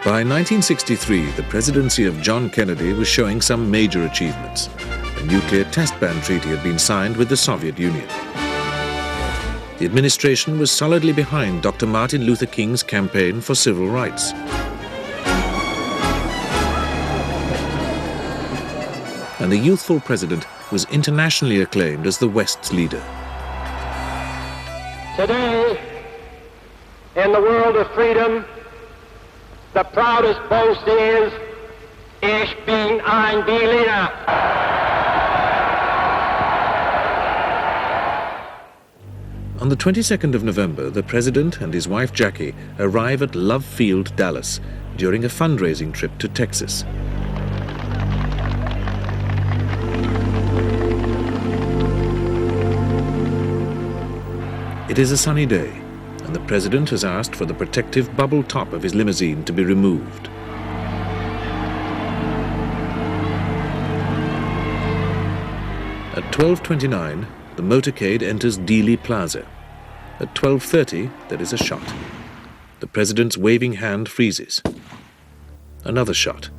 By 1963, the presidency of John Kennedy was showing some major achievements. A nuclear test ban treaty had been signed with the Soviet Union. The administration was solidly behind Dr. Martin Luther King's campaign for civil rights. And the youthful president was internationally acclaimed as the West's leader. Today, in the world of freedom, the proudest boast is, Ich bin ein Berliner. On the 22nd of November, the president and his wife Jackie arrive at Love Field, Dallas, during a fundraising trip to Texas. It is a sunny day, and the president has asked for the protective bubble top of his limousine to be removed. At 12:29, the motorcade enters Dealey Plaza. At 12:30, there is a shot. The president's waving hand freezes. Another shot.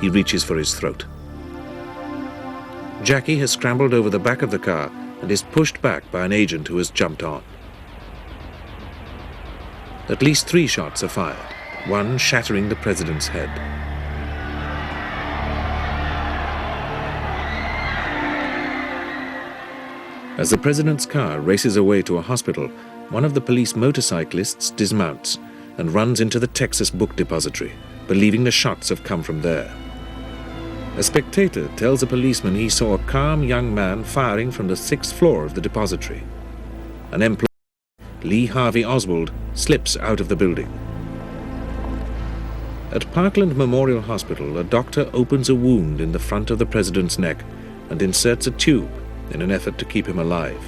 He reaches for his throat. Jackie has scrambled over the back of the car and is pushed back by an agent who has jumped on. At least 3 shots are fired, one shattering the president's head. As the president's car races away to a hospital, one of the police motorcyclists dismounts and runs into the Texas Book Depository, believing the shots have come from there. A spectator tells a policeman he saw a calm young man firing from the 6th floor of the depository. An employee, Lee Harvey Oswald, slips out of the building. At Parkland Memorial Hospital, a doctor opens a wound in the front of the president's neck and inserts a tube in an effort to keep him alive.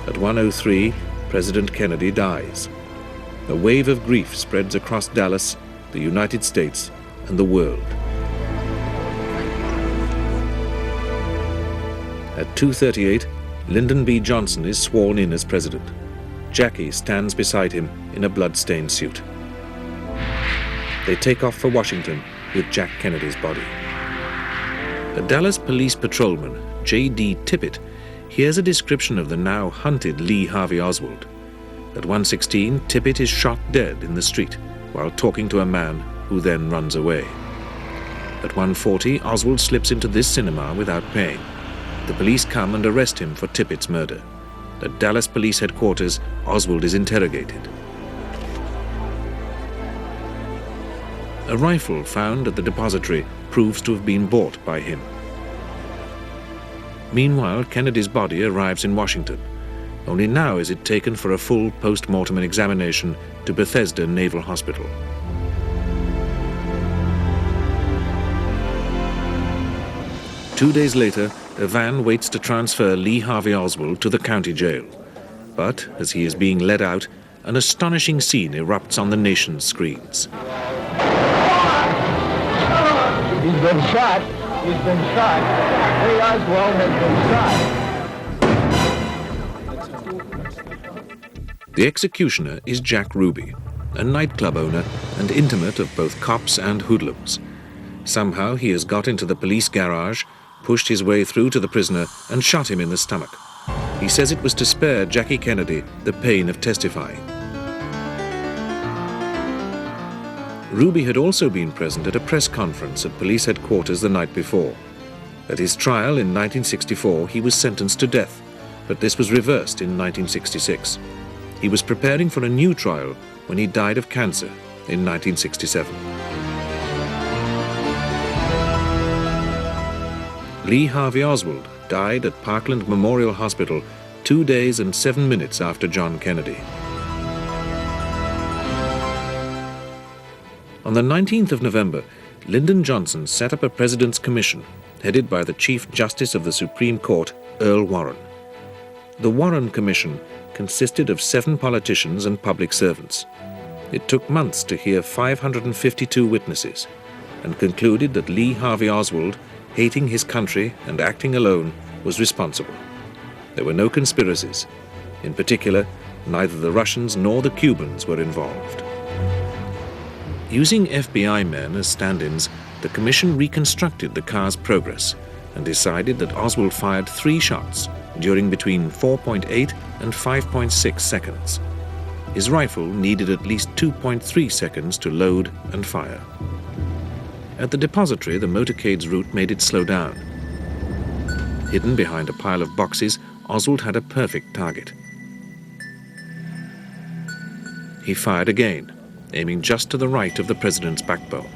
At 1:03, President Kennedy dies. A wave of grief spreads across Dallas, the United States, and the world. At 2:38, Lyndon B. Johnson is sworn in as president. Jackie stands beside him in a blood-stained suit. They take off for Washington with Jack Kennedy's body. A Dallas police patrolman, J.D. Tippit, hears a description of the now hunted Lee Harvey Oswald. At 1:16, Tippit is shot dead in the street while talking to a man who then runs away. At 1:40, Oswald slips into this cinema without paying. The police come and arrest him for Tippit's murder. At Dallas Police Headquarters, Oswald is interrogated. A rifle found at the depository proves to have been bought by him. Meanwhile, Kennedy's body arrives in Washington. Only now is it taken for a full post-mortem examination to Bethesda Naval Hospital. Two days later, a van waits to transfer Lee Harvey Oswald to the county jail. But, as he is being led out, an astonishing scene erupts on the nation's screens. He's been shot. He's been shot. Lee Oswald has been shot. The executioner is Jack Ruby, a nightclub owner and intimate of both cops and hoodlums. Somehow he has got into the police garage, pushed his way through to the prisoner and shot him in the stomach. He says it was to spare Jackie Kennedy the pain of testifying. Ruby had also been present at a press conference at police headquarters the night before. At his trial in 1964, he was sentenced to death, but this was reversed in 1966. He was preparing for a new trial when he died of cancer in 1967. Lee Harvey Oswald died at Parkland Memorial Hospital 2 days and 7 minutes after John Kennedy. On the 19th of November, Lyndon Johnson set up a President's Commission, headed by the Chief Justice of the Supreme Court, Earl Warren. The Warren Commission consisted of 7 politicians and public servants. It took months to hear 552 witnesses, and concluded that Lee Harvey Oswald, hating his country and acting alone, was responsible. There were no conspiracies. In particular, neither the Russians nor the Cubans were involved. Using FBI men as stand-ins, the commission reconstructed the car's progress and decided that Oswald fired 3 shots during between 4.8 and 5.6 seconds. His rifle needed at least 2.3 seconds to load and fire. At the depository, the motorcade's route made it slow down. Hidden behind a pile of boxes, Oswald had a perfect target. He fired again, aiming just to the right of the president's backbone.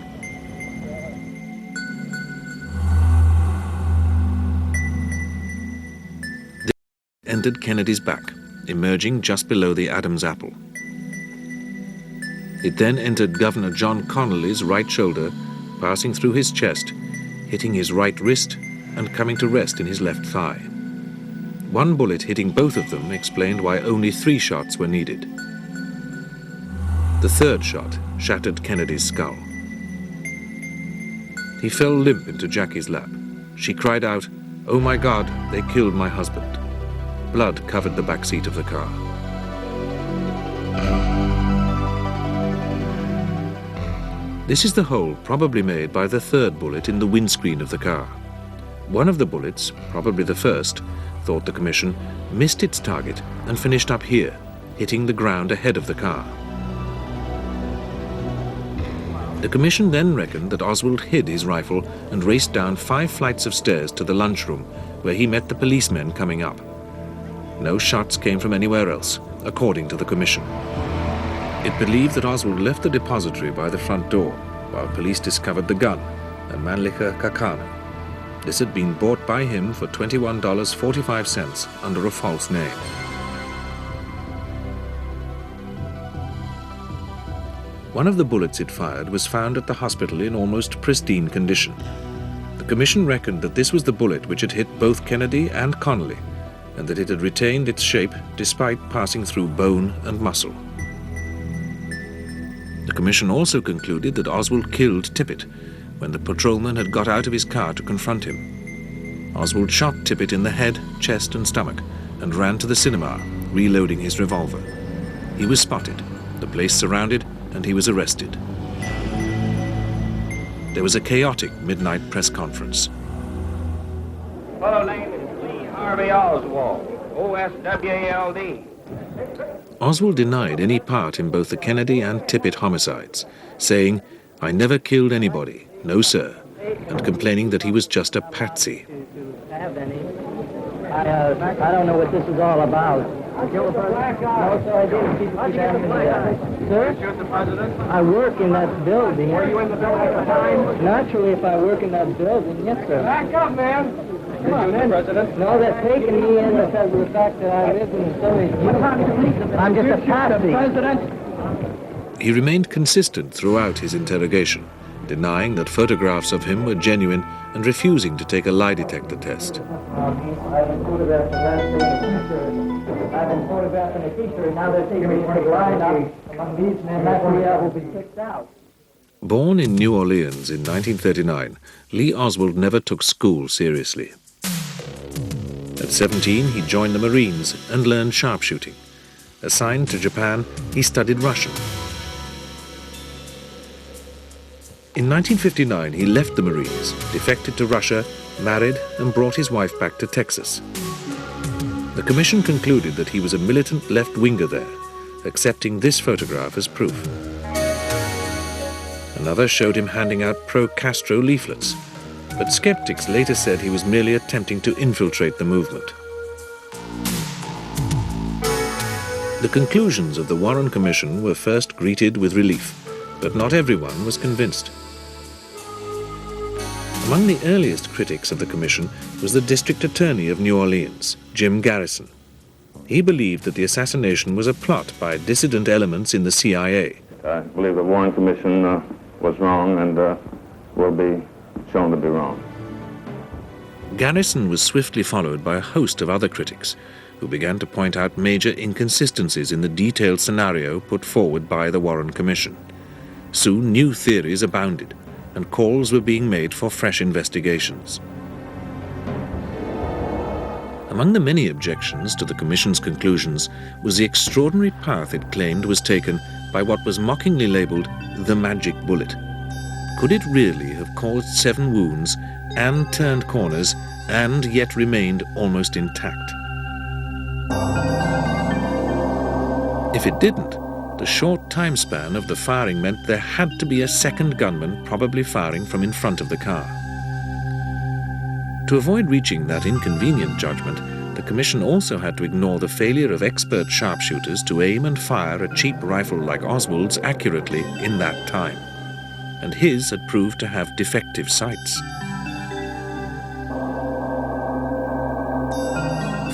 This entered Kennedy's back, emerging just below the Adam's apple. It then entered Governor John Connally's right shoulder, passing through his chest, hitting his right wrist and coming to rest in his left thigh. One bullet hitting both of them explained why only 3 shots were needed. The third shot shattered Kennedy's skull. He fell limp into Jackie's lap. She cried out, "Oh my God, they killed my husband." Blood covered the back seat of the car. This is the hole probably made by the third bullet in the windscreen of the car. One of the bullets, probably the first, thought the commission, missed its target and finished up here, hitting the ground ahead of the car. The commission then reckoned that Oswald hid his rifle and raced down 5 flights of stairs to the lunchroom, where he met the policemen coming up. No shots came from anywhere else, according to the commission. It believed that Oswald left the depository by the front door, while police discovered the gun, a Mannlicher Kakane. This had been bought by him for $21.45 under a false name. One of the bullets it fired was found at the hospital in almost pristine condition. The commission reckoned that this was the bullet which had hit both Kennedy and Connally, and that it had retained its shape despite passing through bone and muscle. The commission also concluded that Oswald killed Tippit when the patrolman had got out of his car to confront him. Oswald shot Tippit in the head, chest and stomach and ran to the cinema, reloading his revolver. He was spotted, the place surrounded, and he was arrested. There was a chaotic midnight press conference. Full name is Lee Harvey Oswald, O-S-W-A-L-D. Oswald denied any part in both the Kennedy and Tippit homicides, saying, "I never killed anybody, no sir," and complaining that he was just a patsy. I don't know what this is all about. No, sir, I didn't. Sir? Shoot the president? I work in that building. Were you in the building at the time? Naturally, if I work in that building, yes, sir. Back up, man. Did you the president? No, they're taking me in because of the fact that I live in the village. I'm just a patsy. He remained consistent throughout his interrogation, denying that photographs of him were genuine and refusing to take a lie detector test. I've been photographing a teacher, and now they're taking me to the line out among these men. That will be picked out. Born in New Orleans in 1939, Lee Oswald never took school seriously. At 17, he joined the Marines and learned sharpshooting. Assigned to Japan, he studied Russian. In 1959, he left the Marines, defected to Russia, married, and brought his wife back to Texas. The commission concluded that he was a militant left-winger there, accepting this photograph as proof. Another showed him handing out pro-Castro leaflets, but skeptics later said he was merely attempting to infiltrate the movement. The conclusions of the Warren Commission were first greeted with relief, but not everyone was convinced. Among the earliest critics of the commission was the district attorney of New Orleans, Jim Garrison. He believed that the assassination was a plot by dissident elements in the CIA. I believe the Warren Commission was wrong and will be shown to be wrong. Garrison was swiftly followed by a host of other critics who began to point out major inconsistencies in the detailed scenario put forward by the Warren Commission. Soon new theories abounded, and calls were being made for fresh investigations. Among the many objections to the Commission's conclusions was the extraordinary path it claimed was taken by what was mockingly labelled the magic bullet. Could it really have caused 7 wounds and turned corners and yet remained almost intact? If it didn't, the short time span of the firing meant there had to be a second gunman probably firing from in front of the car. To avoid reaching that inconvenient judgment, the Commission also had to ignore the failure of expert sharpshooters to aim and fire a cheap rifle like Oswald's accurately in that time. And his had proved to have defective sights.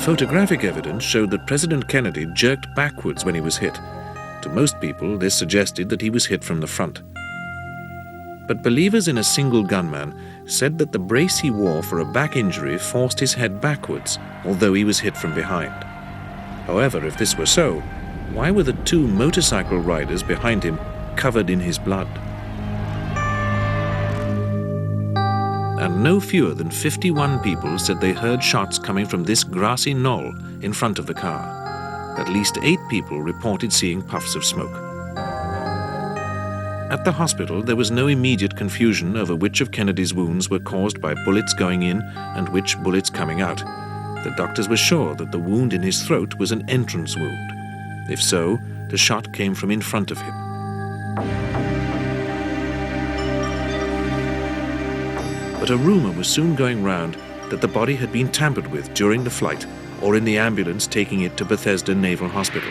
Photographic evidence showed that President Kennedy jerked backwards when he was hit. To most people, this suggested that he was hit from the front. But believers in a single gunman said that the brace he wore for a back injury forced his head backwards, although he was hit from behind. However, if this were so, why were the 2 motorcycle riders behind him covered in his blood? And no fewer than 51 people said they heard shots coming from this grassy knoll in front of the car. At least 8 people reported seeing puffs of smoke. At the hospital, there was no immediate confusion over which of Kennedy's wounds were caused by bullets going in and which bullets coming out. The doctors were sure that the wound in his throat was an entrance wound. If so, the shot came from in front of him. But a rumor was soon going round that the body had been tampered with during the flight or in the ambulance taking it to Bethesda Naval Hospital.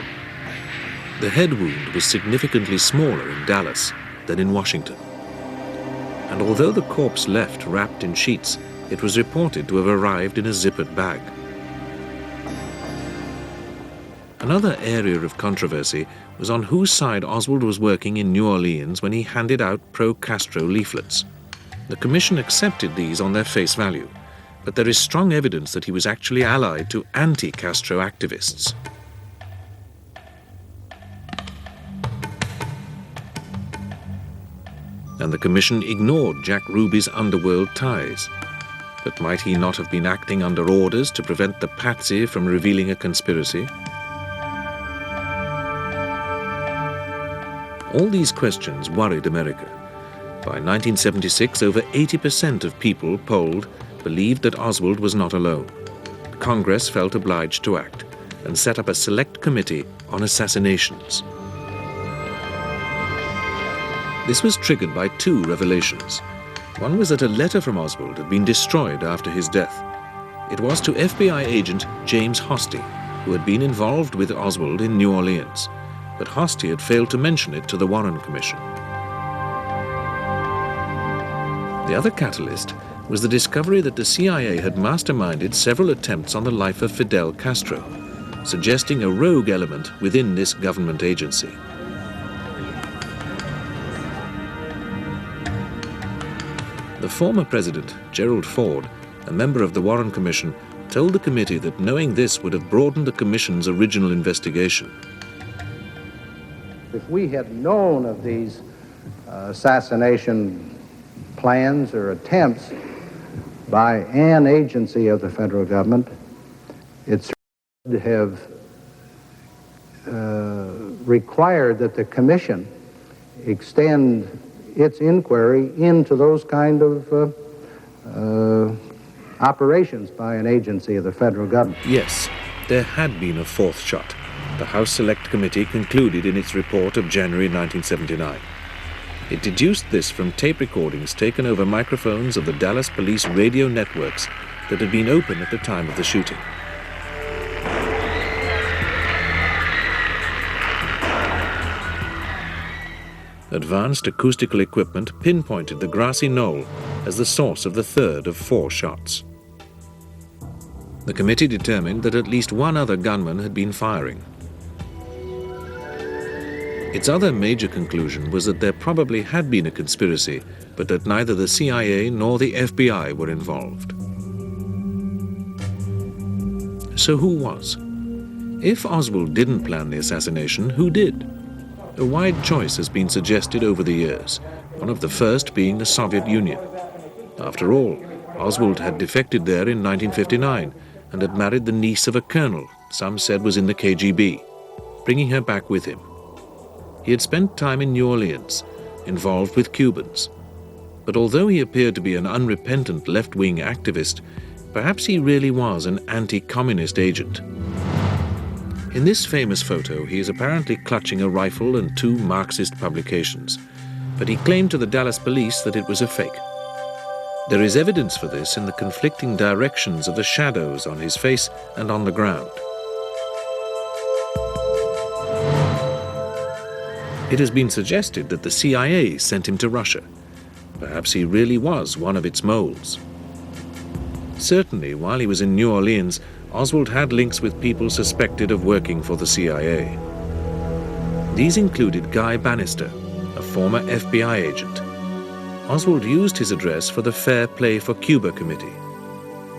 The head wound was significantly smaller in Dallas than in Washington. And although the corpse left wrapped in sheets, it was reported to have arrived in a zippered bag. Another area of controversy was on whose side Oswald was working in New Orleans when he handed out pro-Castro leaflets. The Commission accepted these on their face value, but there is strong evidence that he was actually allied to anti-Castro activists. And the Commission ignored Jack Ruby's underworld ties. But might he not have been acting under orders to prevent the patsy from revealing a conspiracy? All these questions worried America. By 1976, over 80% of people polled believed that Oswald was not alone. Congress felt obliged to act and set up a select committee on assassinations. This was triggered by 2 revelations. One was that a letter from Oswald had been destroyed after his death. It was to FBI agent James Hosty, who had been involved with Oswald in New Orleans, but Hosty had failed to mention it to the Warren Commission. The other catalyst was the discovery that the CIA had masterminded several attempts on the life of Fidel Castro, suggesting a rogue element within this government agency. The former president, Gerald Ford, a member of the Warren Commission, told the committee that knowing this would have broadened the commission's original investigation. If we had known of these assassination plans or attempts by an agency of the federal government, it would have required that the commission extend its inquiry into those kind of operations by an agency of the federal government. Yes, there had been a 4th shot. The House Select Committee concluded in its report of January 1979. It deduced this from tape recordings taken over microphones of the Dallas police radio networks that had been open at the time of the shooting. Advanced acoustical equipment pinpointed the grassy knoll as the source of the 3rd of 4 shots. The committee determined that at least one other gunman had been firing. Its other major conclusion was that there probably had been a conspiracy, but that neither the CIA nor the FBI were involved. So who was? If Oswald didn't plan the assassination, who did? A wide choice has been suggested over the years, one of the first being the Soviet Union. After all, Oswald had defected there in 1959 and had married the niece of a colonel some said was in the KGB, bringing her back with him. he had spent time in New Orleans, involved with Cubans. But although he appeared to be an unrepentant left-wing activist, perhaps he really was an anti-communist agent. In this famous photo, he is apparently clutching a rifle and 2 Marxist publications, but he claimed to the Dallas police that it was a fake. There is evidence for this in the conflicting directions of the shadows on his face and on the ground. It has been suggested that the CIA sent him to Russia. Perhaps he really was one of its moles. Certainly, while he was in New Orleans, Oswald had links with people suspected of working for the CIA. These included Guy Bannister, a former FBI agent. Oswald used his address for the Fair Play for Cuba Committee.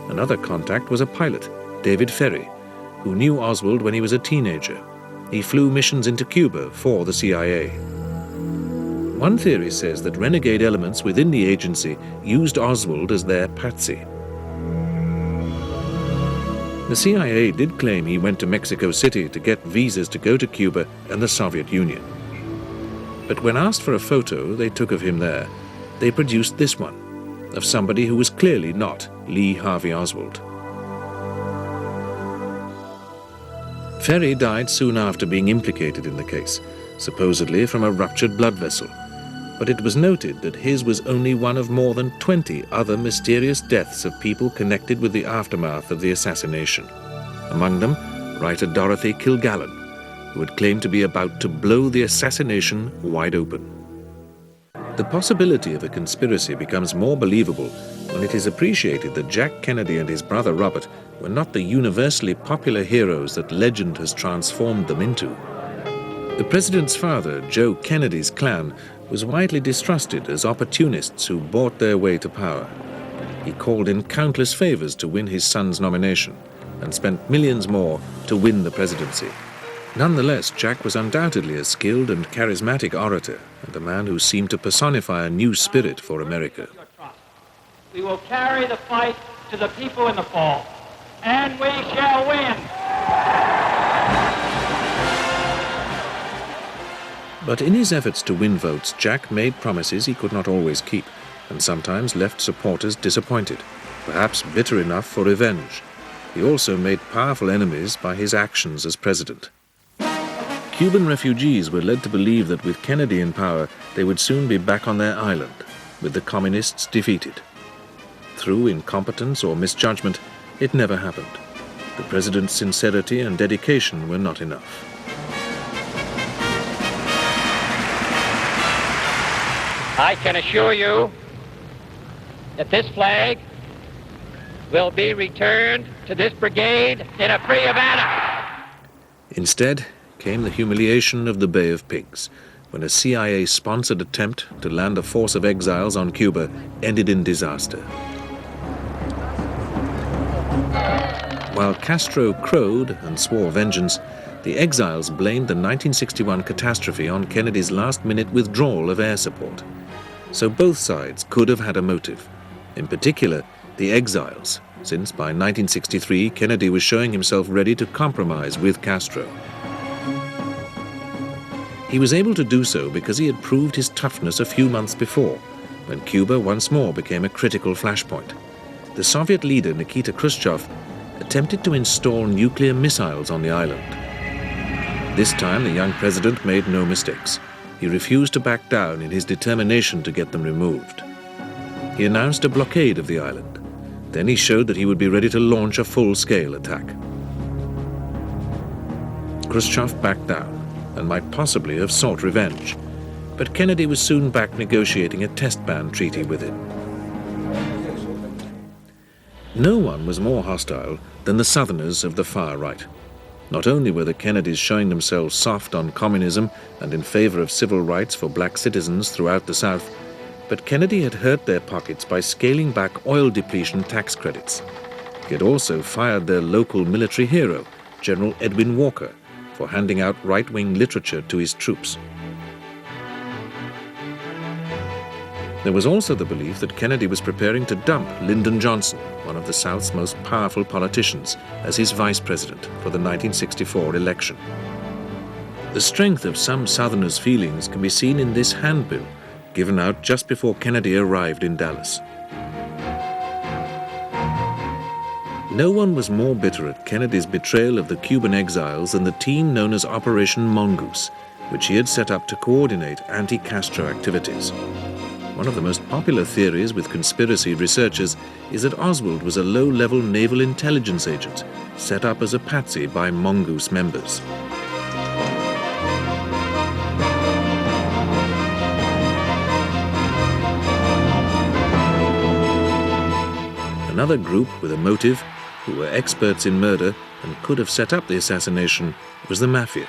Another contact was a pilot, David Ferry, who knew Oswald when he was a teenager. He flew missions into Cuba for the CIA. One theory says that renegade elements within the agency used Oswald as their patsy. The CIA did claim he went to Mexico City to get visas to go to Cuba and the Soviet Union. But when asked for a photo they took of him there, they produced this one, of somebody who was clearly not Lee Harvey Oswald. Ferry died soon after being implicated in the case, supposedly from a ruptured blood vessel. But it was noted that his was only one of more than 20 other mysterious deaths of people connected with the aftermath of the assassination. Among them, writer Dorothy Kilgallen, who had claimed to be about to blow the assassination wide open. The possibility of a conspiracy becomes more believable when it is appreciated that Jack Kennedy and his brother Robert were not the universally popular heroes that legend has transformed them into. The president's father, Joe Kennedy's clan, was widely distrusted as opportunists who bought their way to power. He called in countless favors to win his son's nomination and spent millions more to win the presidency. Nonetheless, Jack was undoubtedly a skilled and charismatic orator and a man who seemed to personify a new spirit for America. We will carry the fight to the people in the fall, and we shall win. But in his efforts to win votes, Jack made promises he could not always keep, and sometimes left supporters disappointed, perhaps bitter enough for revenge. He also made powerful enemies by his actions as president. Cuban refugees were led to believe that with Kennedy in power, they would soon be back on their island, with the communists defeated. Through incompetence or misjudgment, it never happened. The president's sincerity and dedication were not enough. I can assure you that this flag will be returned to this brigade in a free Havana. Instead came the humiliation of the Bay of Pigs, when a CIA-sponsored attempt to land a force of exiles on Cuba ended in disaster. While Castro crowed and swore vengeance, the exiles blamed the 1961 catastrophe on Kennedy's last-minute withdrawal of air support. So both sides could have had a motive. In particular, the exiles, since by 1963 Kennedy was showing himself ready to compromise with Castro. He was able to do so because he had proved his toughness a few months before, when Cuba once more became a critical flashpoint. The Soviet leader Nikita Khrushchev attempted to install nuclear missiles on the island. This time the young president made no mistakes. He refused to back down in his determination to get them removed. He announced a blockade of the island. Then he showed that he would be ready to launch a full-scale attack. Khrushchev backed down and might possibly have sought revenge, but Kennedy was soon back negotiating a test ban treaty with him. No one was more hostile than the Southerners of the far right. Not only were the Kennedys showing themselves soft on communism and in favor of civil rights for black citizens throughout the South, but Kennedy had hurt their pockets by scaling back oil depletion tax credits. He had also fired their local military hero, General Edwin Walker, for handing out right-wing literature to his troops. There was also the belief that Kennedy was preparing to dump Lyndon Johnson, one of the South's most powerful politicians, as his vice president for the 1964 election. The strength of some Southerners' feelings can be seen in this handbill, given out just before Kennedy arrived in Dallas. No one was more bitter at Kennedy's betrayal of the Cuban exiles than the team known as Operation Mongoose, which he had set up to coordinate anti-Castro activities. One of the most popular theories with conspiracy researchers is that Oswald was a low-level naval intelligence agent set up as a patsy by Mongoose members. Another group with a motive, who were experts in murder and could have set up the assassination, was the Mafia.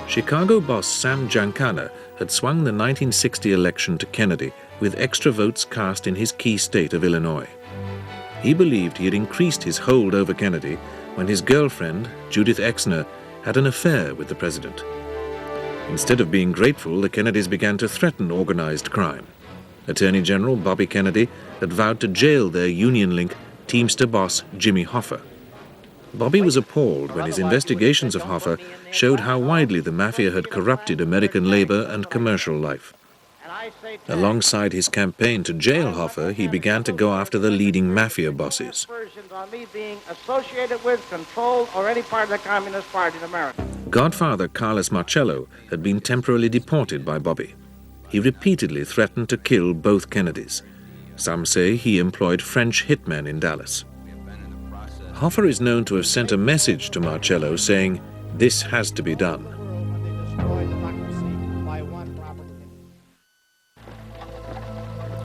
Chicago boss Sam Giancana had swung the 1960 election to Kennedy with extra votes cast in his key state of Illinois. He believed he had increased his hold over Kennedy when his girlfriend, Judith Exner, had an affair with the president. Instead of being grateful, the Kennedys began to threaten organized crime. Attorney General Bobby Kennedy had vowed to jail their union link, Teamster boss Jimmy Hoffa. Bobby was appalled when his investigations of Hoffa showed how widely the Mafia had corrupted American labor and commercial life. Alongside his campaign to jail Hoffa, he began to go after the leading Mafia bosses. On me being associated with, controlled, or any part of the Communist Party in America. Godfather Carlos Marcello had been temporarily deported by Bobby. He repeatedly threatened to kill both Kennedys. Some say he employed French hitmen in Dallas. Hoffa is known to have sent a message to Marcello saying, "This has to be done."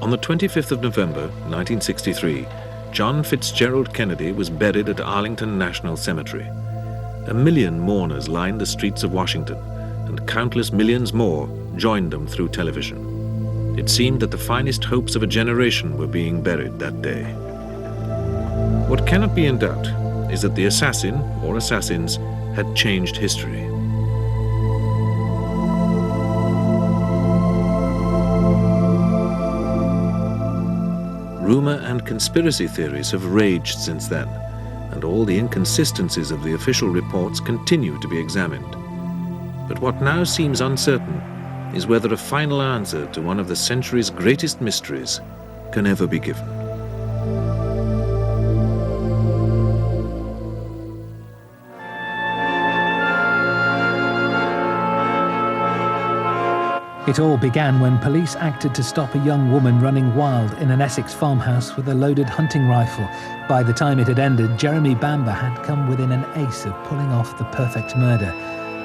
On the 25th of November, 1963, John Fitzgerald Kennedy was buried at Arlington National Cemetery. 1 million mourners lined the streets of Washington, and countless millions more joined them through television. It seemed that the finest hopes of a generation were being buried that day. What cannot be in doubt is that the assassin, or assassins, had changed history. Rumor and conspiracy theories have raged since then, and all the inconsistencies of the official reports continue to be examined. But what now seems uncertain is whether a final answer to one of the century's greatest mysteries can ever be given. It all began when police acted to stop a young woman running wild in an Essex farmhouse with a loaded hunting rifle. By the time it had ended, Jeremy Bamber had come within an ace of pulling off the perfect murder.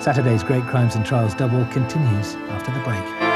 Saturday's Great Crimes and Trials Double continues after the break.